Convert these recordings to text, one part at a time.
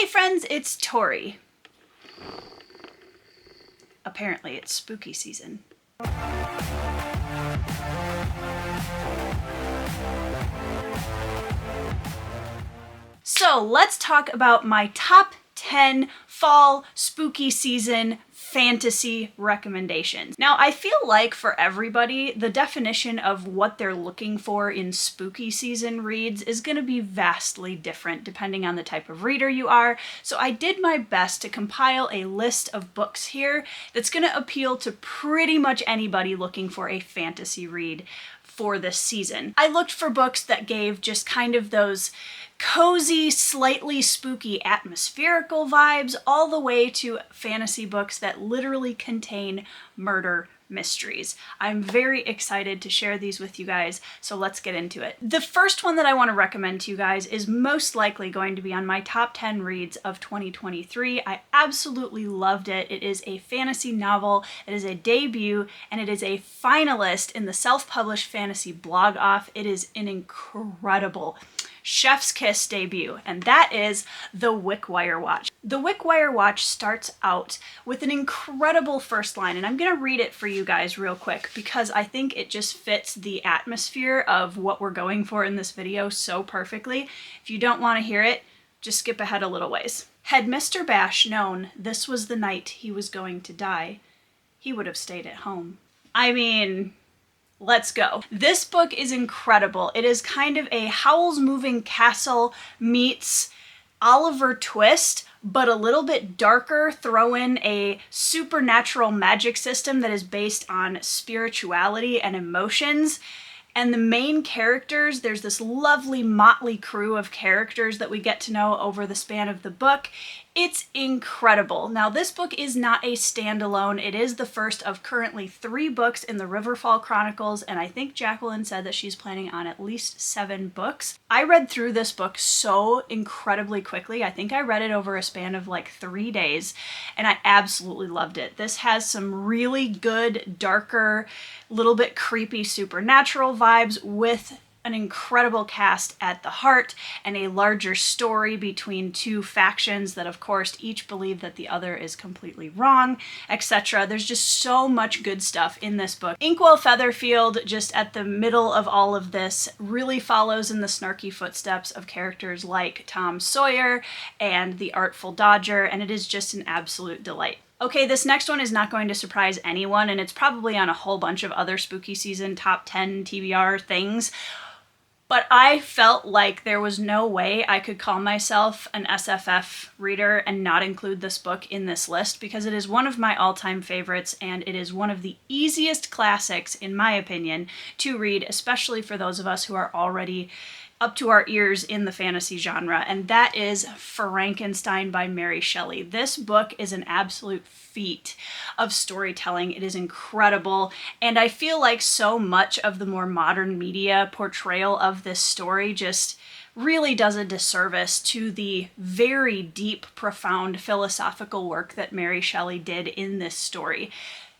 Hey friends, it's Tori. Apparently it's spooky season. So let's talk about my top 10 fall spooky season fantasy recommendations. Now, I feel like for everybody, the definition of what they're looking for in spooky season reads is going to be vastly different depending on the type of reader you are. So I did my best to compile a list of books here that's going to appeal to pretty much anybody looking for a fantasy read for this season. I looked for books that gave just kind of those cozy, slightly spooky atmospherical vibes, all the way to fantasy books that literally contain murder mysteries. I'm very excited to share these with you guys, so let's get into it. The first one that I want to recommend to you guys is most likely going to be on my top 10 reads of 2023. I absolutely loved it. It is a fantasy novel, it is a debut, and it is a finalist in the Self-Published Fantasy Blog Off. It is an incredible chef's kiss debut, and that is The Wickwire Watch. The Wickwire Watch starts out with an incredible first line, and I'm going to read it for you guys real quick because I think it just fits the atmosphere of what we're going for in this video so perfectly. If you don't want to hear it, just skip ahead a little ways. Had Mr. Bash known this was the night he was going to die, he would have stayed at home. I mean, let's go. This book is incredible. It is kind of a Howl's Moving Castle meets Oliver Twist, but a little bit darker. Throw in a supernatural magic system that is based on spirituality and emotions. And the main characters, there's this lovely motley crew of characters that we get to know over the span of the book. It's incredible. Now, this book is not a standalone. It is the first of currently 3 books in the Riverfall Chronicles, and I think Jacqueline said that she's planning on at least 7 books. I read through this book so incredibly quickly. I think I read it over a span of like 3 days, and I absolutely loved it. This has some really good, darker, little bit creepy supernatural vibes with an incredible cast at the heart and a larger story between 2 factions that of course each believe that the other is completely wrong, etc. There's just so much good stuff in this book. Inkwell Featherfield, just at the middle of all of this, really follows in the snarky footsteps of characters like Tom Sawyer and the Artful Dodger, and it is just an absolute delight. Okay, this next one is not going to surprise anyone, and it's probably on a whole bunch of other spooky season top 10 TBR things, but I felt like there was no way I could call myself an SFF reader and not include this book in this list because it is one of my all-time favorites and it is one of the easiest classics, in my opinion, to read, especially for those of us who are already up to our ears in the fantasy genre, and that is Frankenstein by Mary Shelley. This book is an absolute feat of storytelling. It is incredible, and I feel like so much of the more modern media portrayal of this story just really does a disservice to the very deep, profound philosophical work that Mary Shelley did in this story.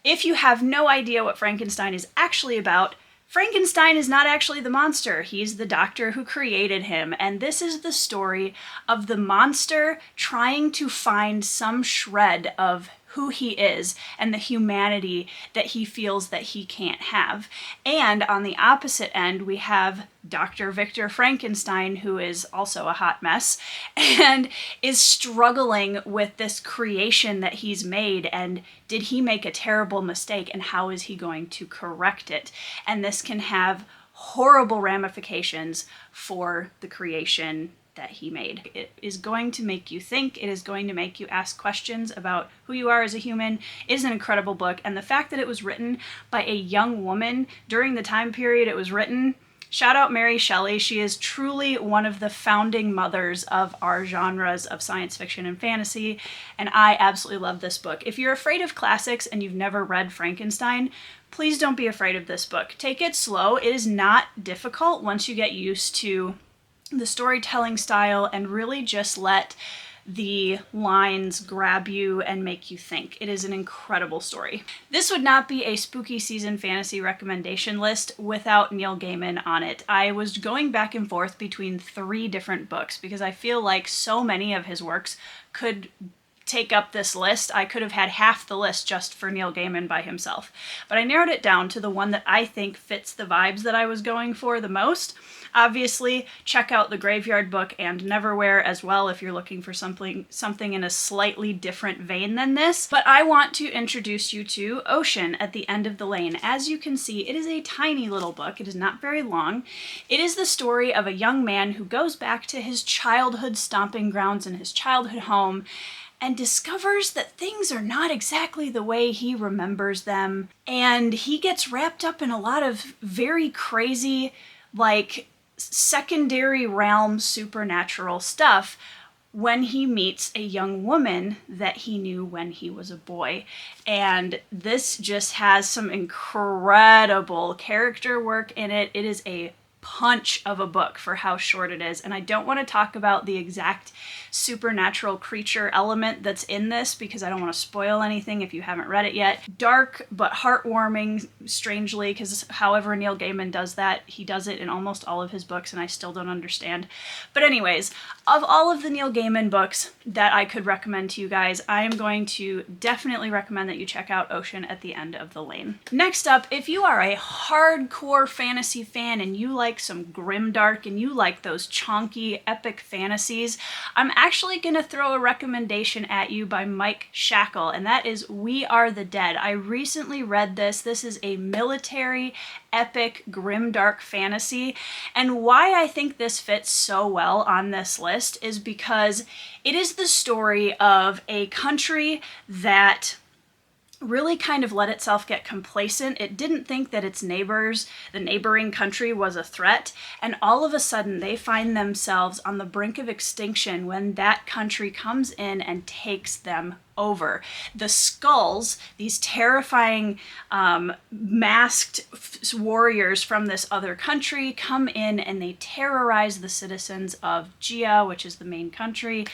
If you have no idea what Frankenstein is actually about, Frankenstein is not actually the monster. He's the doctor who created him, and this is the story of the monster trying to find some shred of who he is and the humanity that he feels that he can't have. And on the opposite end, we have Dr. Victor Frankenstein, who is also a hot mess and is struggling with this creation that he's made, and did he make a terrible mistake and how is he going to correct it? And this can have horrible ramifications for the creation that he made. It is going to make you think. It is going to make you ask questions about who you are as a human. It is an incredible book, and the fact that it was written by a young woman during the time period it was written, shout out Mary Shelley. She is truly one of the founding mothers of our genres of science fiction and fantasy, and I absolutely love this book. If you're afraid of classics and you've never read Frankenstein, please don't be afraid of this book. Take it slow. It is not difficult once you get used to the storytelling style and really just let the lines grab you and make you think. It is an incredible story. This would not be a spooky season fantasy recommendation list without Neil Gaiman on it. I was going back and forth between 3 different books because I feel like so many of his works could take up this list. I could have had half the list just for Neil Gaiman by himself. But I narrowed it down to the one that I think fits the vibes that I was going for the most. Obviously, check out The Graveyard Book and Neverwhere as well if you're looking for something in a slightly different vein than this. But I want to introduce you to Ocean at the End of the Lane. As you can see, it is a tiny little book. It is not very long. It is the story of a young man who goes back to his childhood stomping grounds in his childhood home and discovers that things are not exactly the way he remembers them. And he gets wrapped up in a lot of very crazy, like, secondary realm supernatural stuff when he meets a young woman that he knew when he was a boy. And this just has some incredible character work in it. It is a punch of a book for how short it is. And I don't want to talk about the exact supernatural creature element that's in this because I don't want to spoil anything if you haven't read it yet. Dark but heartwarming, strangely, because however Neil Gaiman does that, he does it in almost all of his books and I still don't understand. But anyways, of all of the Neil Gaiman books that I could recommend to you guys, I am going to definitely recommend that you check out Ocean at the End of the Lane. Next up, if you are a hardcore fantasy fan and you like some grimdark and you like those chonky epic fantasies, I'm actually going to throw a recommendation at you by Mike Shackle, and that is We Are the Dead. I recently read this. This is a military epic grimdark fantasy, and why I think this fits so well on this list is because it is the story of a country that really kind of let itself get complacent. It didn't think that its neighbors, the neighboring country, was a threat, and all of a sudden they find themselves on the brink of extinction when that country comes in and takes them over. The skulls, these terrifying masked warriors from this other country, come in and they terrorize the citizens of Gia, which is the main country,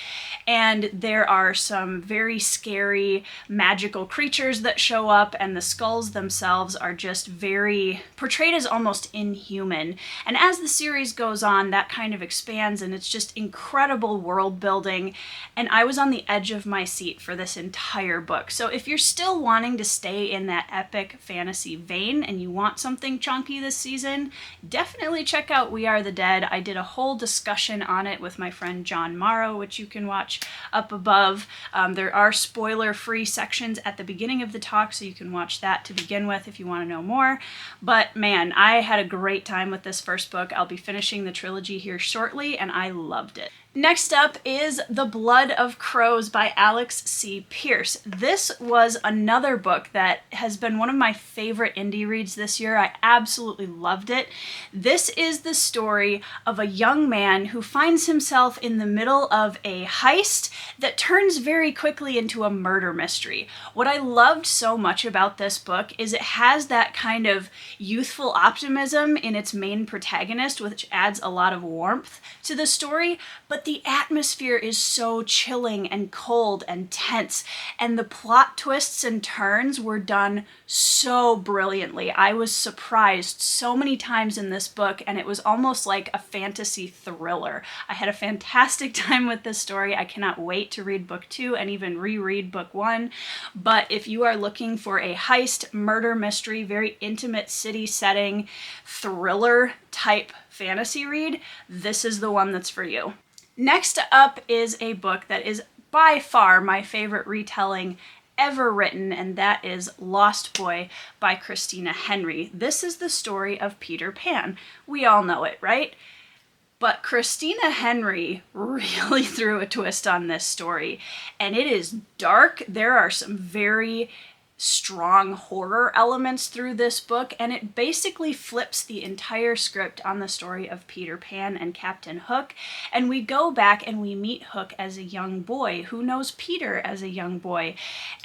and there are some very scary magical creatures that show up, and the skulls themselves are just very portrayed as almost inhuman. And as the series goes on, that kind of expands, and it's just incredible world building, and I was on the edge of my seat for this entire book. So if you're still wanting to stay in that epic fantasy vein and you want something chunky this season, definitely check out We Are the Dead. I did a whole discussion on it with my friend John Morrow, which you can watch up above. There are spoiler-free sections at the beginning of the talk, so you can watch that to begin with if you want to know more. But man, I had a great time with this first book. I'll be finishing the trilogy here shortly, and I loved it. Next up is The Blood of Crows by Alex C. Pierce. This was another book that has been one of my favorite indie reads this year. I absolutely loved it. This is the story of a young man who finds himself in the middle of a heist that turns very quickly into a murder mystery. What I loved so much about this book is it has that kind of youthful optimism in its main protagonist, which adds a lot of warmth to the story, but the atmosphere is so chilling and cold and tense, and the plot twists and turns were done so brilliantly. I was surprised so many times in this book, and it was almost like a fantasy thriller. I had a fantastic time with this story. I cannot wait to read book 2 and even reread book 1. But if you are looking for a heist, murder mystery, very intimate city setting, thriller type fantasy read, this is the one that's for you. Next up is a book that is by far my favorite retelling ever written, and that is Lost Boy by Christina Henry. This is the story of Peter Pan. We all know it, right? But Christina Henry really threw a twist on this story, and it is dark. There are some very strong horror elements through this book, and it basically flips the entire script on the story of Peter Pan and Captain Hook, and we go back and we meet Hook as a young boy who knows Peter as a young boy,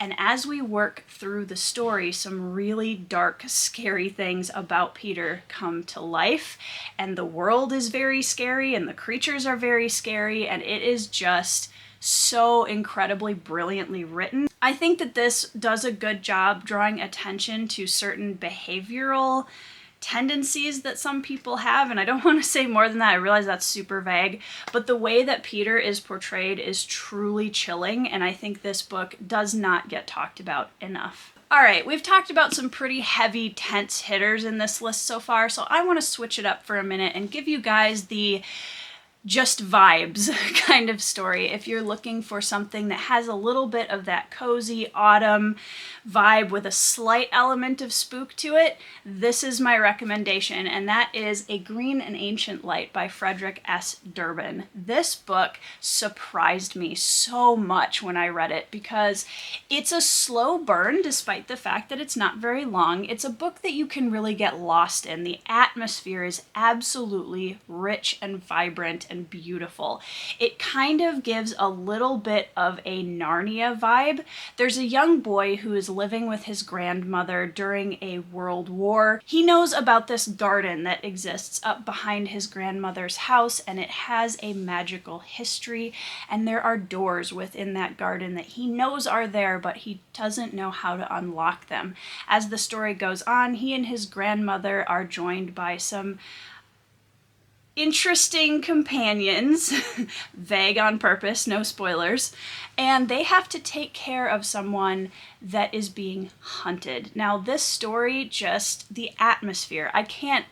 and as we work through the story, some really dark, scary things about Peter come to life, and the world is very scary and the creatures are very scary, and it is just so incredibly brilliantly written. I think that this does a good job drawing attention to certain behavioral tendencies that some people have, and I don't want to say more than that. I realize that's super vague, but the way that Peter is portrayed is truly chilling, and I think this book does not get talked about enough. All right, we've talked about some pretty heavy, tense hitters in this list so far, so I want to switch it up for a minute and give you guys the just vibes kind of story. If you're looking for something that has a little bit of that cozy autumn vibe with a slight element of spook to it, this is my recommendation, and that is A Green and Ancient Light by Frederick S. Durbin. This book surprised me so much when I read it because it's a slow burn despite the fact that it's not very long. It's a book that you can really get lost in. The atmosphere is absolutely rich and vibrant and beautiful. It kind of gives a little bit of a Narnia vibe. There's a young boy who is living with his grandmother during a world war. He knows about this garden that exists up behind his grandmother's house, and it has a magical history, and there are doors within that garden that he knows are there, but he doesn't know how to unlock them. As the story goes on, he and his grandmother are joined by some interesting companions, vague on purpose, no spoilers, and they have to take care of someone that is being hunted. Now, this story, just the atmosphere,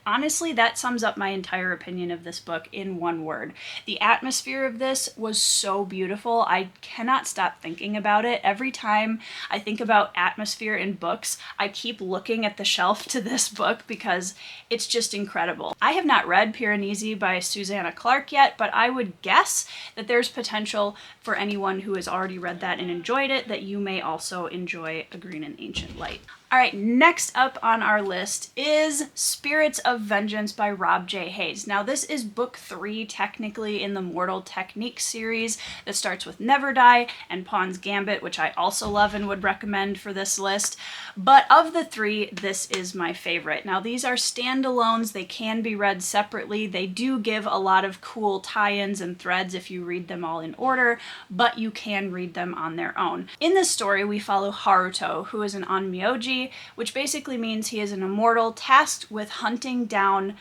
honestly, that sums up my entire opinion of this book in one word. The atmosphere of this was so beautiful. I cannot stop thinking about it. Every time I think about atmosphere in books, I keep looking at the shelf to this book because it's just incredible. I have not read Piranesi by Susanna Clarke yet, but I would guess that there's potential for anyone who has already read that and enjoyed it, that you may also enjoy A Green and Ancient Light. All right, next up on our list is Spirits of Vengeance by Rob J. Hayes. Now, this is book 3, technically, in the Mortal Technique series that starts with Never Die and Pawn's Gambit, which I also love and would recommend for this list. But of the 3, this is my favorite. Now, these are standalones. They can be read separately. They do give a lot of cool tie-ins and threads if you read them all in order, but you can read them on their own. In this story, we follow Haruto, who is an onmyoji, which basically means he is an immortal tasked with hunting down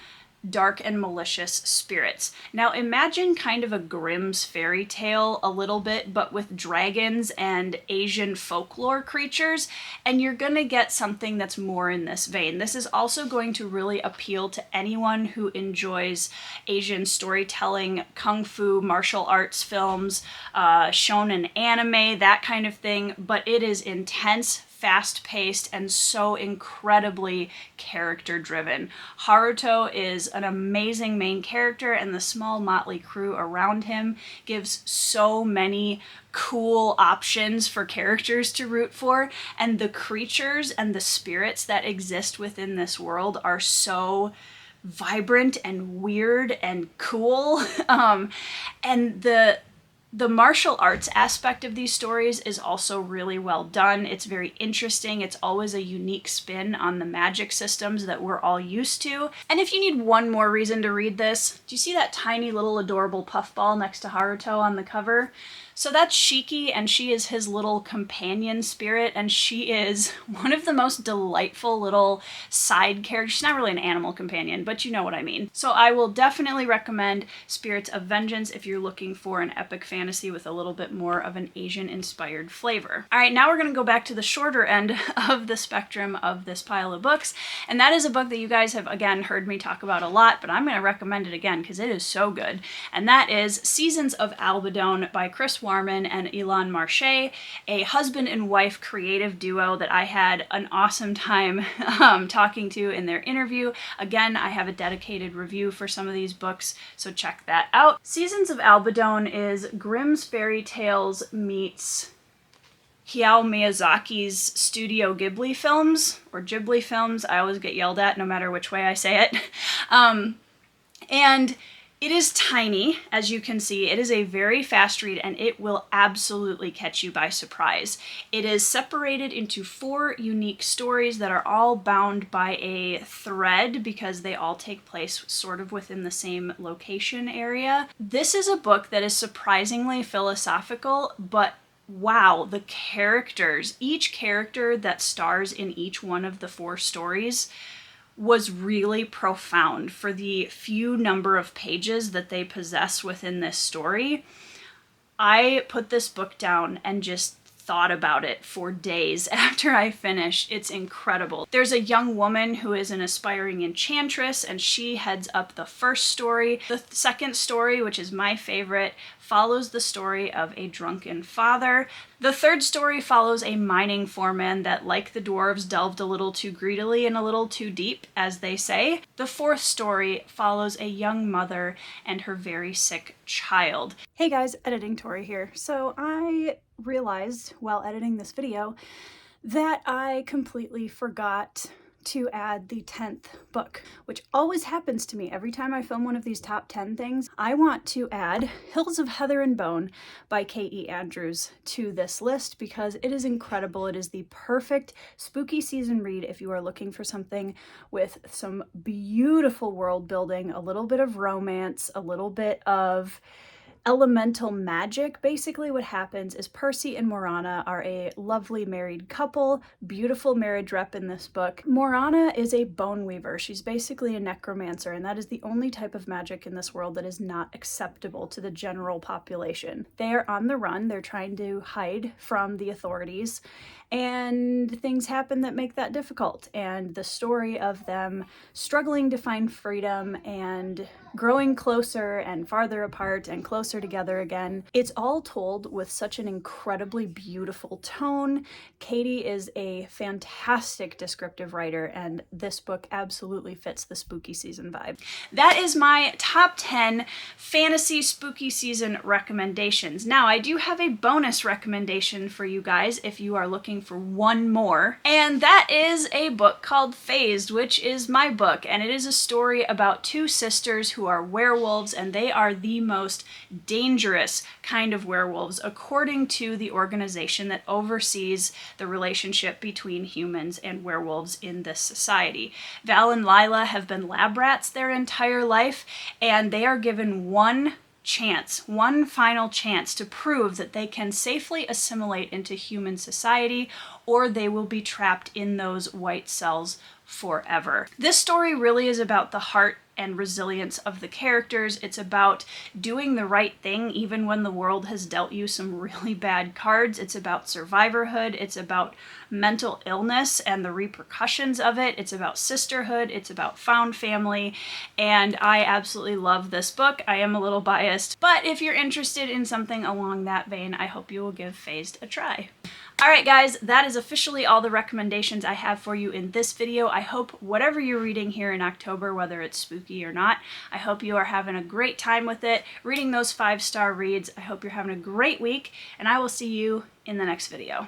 dark and malicious spirits. Now imagine kind of a Grimm's fairy tale a little bit, but with dragons and Asian folklore creatures, and you're gonna get something that's more in this vein. This is also going to really appeal to anyone who enjoys Asian storytelling, kung fu, martial arts films, shonen anime, that kind of thing, but it is intense, fast-paced, and so incredibly character-driven. Haruto is an amazing main character, and the small motley crew around him gives so many cool options for characters to root for, and the creatures and the spirits that exist within this world are so vibrant and weird and cool. And the martial arts aspect of these stories is also really well done. It's very interesting. It's always a unique spin on the magic systems that we're all used to. And if you need one more reason to read this, do you see that tiny little adorable puffball next to Haruto on the cover? So that's Shiki, and she is his little companion spirit, and she is one of the most delightful little side characters. She's not really an animal companion, but you know what I mean. So I will definitely recommend Spirits of Vengeance if you're looking for an epic fantasy with a little bit more of an Asian-inspired flavor. All right, now we're going to go back to the shorter end of the spectrum of this pile of books, and that is a book that you guys have, again, heard me talk about a lot, but I'm going to recommend it again because it is so good, and that is Seasons of Albedown by Chris Warman and Elon Marche, a husband and wife creative duo that I had an awesome time talking to in their interview. Again, I have a dedicated review for some of these books, so check that out. Seasons of Albedown is Grimm's Fairy Tales meets Hayao Miyazaki's Studio Ghibli films, or Ghibli films. I always get yelled at no matter which way I say it. And It is tiny, as you can see. It is a very fast read and it will absolutely catch you by surprise. It is separated into 4 unique stories that are all bound by a thread because they all take place sort of within the same location area. This is a book that is surprisingly philosophical, but wow, the characters, each character that stars in each one of the 4 stories was really profound for the few number of pages that they possess within this story. I put this book down and just thought about it for days after I finished. It's incredible. There's a young woman who is an aspiring enchantress, and she heads up the first story. The second story, which is my favorite, follows the story of a drunken father. The third story follows a mining foreman that, like the dwarves, delved a little too greedily and a little too deep, as they say. The fourth story follows a young mother and her very sick child. Hey guys, Editing Tori here. So I realized while editing this video that I completely forgot to add the 10th book, which always happens to me every time I film one of these top 10 things. I want to add Hills of Heather and Bone by K.E. Andrews to this list because it is incredible. It is the perfect spooky season read if you are looking for something with some beautiful world building, a little bit of romance, a little bit of elemental magic. Basically what happens is Percy and Morana are a lovely married couple, beautiful marriage rep in this book. Morana is a bone weaver. She's basically a necromancer, and that is the only type of magic in this world that is not acceptable to the general population. They are on the run. They're trying to hide from the authorities, and things happen that make that difficult. And the story of them struggling to find freedom and growing closer and farther apart and closer together again. It's all told with such an incredibly beautiful tone. Katie is a fantastic descriptive writer, and this book absolutely fits the spooky season vibe. That is my top 10 fantasy spooky season recommendations. Now, I do have a bonus recommendation for you guys if you are looking for one more, and that is a book called Phased, which is my book, and it is a story about 2 sisters who are werewolves, and they are the most dangerous kind of werewolves according to the organization that oversees the relationship between humans and werewolves in this society. Val and Lila have been lab rats their entire life, and they are given one final chance to prove that they can safely assimilate into human society, or they will be trapped in those white cells forever. This story really is about the heart and resilience of the characters. It's about doing the right thing even when the world has dealt you some really bad cards. It's about survivorhood. It's about mental illness and the repercussions of it. It's about sisterhood. It's about found family. And I absolutely love this book. I am a little biased, but if you're interested in something along that vein, I hope you will give Phased a try. Alright guys, that is officially all the recommendations I have for you in this video. I hope whatever you're reading here in October, whether it's spooky or not, I hope you are having a great time with it, reading those 5-star reads. I hope you're having a great week, and I will see you in the next video.